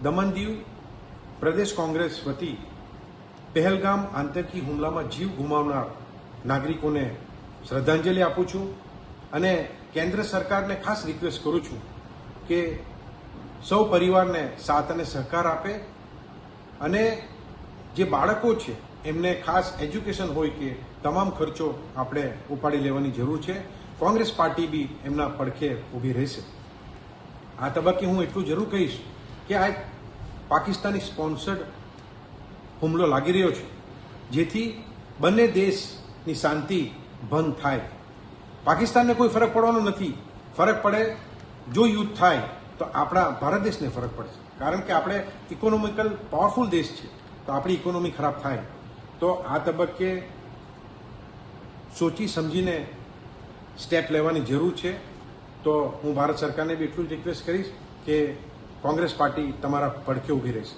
દમણ દીવ પ્રદેશ કોંગ્રેસ વતી પહેલગામ આતંકી હુમલામાં જીવ ગુમાવનાર નાગરિકોને શ્રદ્ધાંજલિ આપું છું અને કેન્દ્ર સરકારને ખાસ રિક્વેસ્ટ કરું છું કે સૌ પરિવારને સાથ અને સહકાર આપે અને જે બાળકો છે એમને ખાસ એજ્યુકેશન હોય કે તમામ ખર્ચો આપણે ઉપાડી લેવાની જરૂર છે. કોંગ્રેસ પાર્ટી બી એમના પડખે ઊભી રહેશે. આ તબક્કે હું એટલું જરૂર કહીશ કે આ એક પાકિસ્તાની સ્પોન્સર્ડ હુમલો લાગી રહ્યો છે, જેથી બંને દેશની શાંતિ ભંગ થાય. પાકિસ્તાનને કોઈ ફરક પડવાનો નથી. ફરક પડે જો યુદ્ધ થાય તો આપણા ભારત દેશને ફરક પડશે, કારણ કે આપણે ઇકોનોમિકલ પાવરફુલ દેશ છે, તો આપણી ઇકોનોમી ખરાબ થાય. તો આ તબક્કે સોચી સમજીને સ્ટેપ લેવાની જરૂર છે. તો હું ભારત સરકારને બી એટલું જ રિક્વેસ્ટ કરીશ કે કોંગ્રેસ પાર્ટી તમારા પડખે ઊભી રહેશે.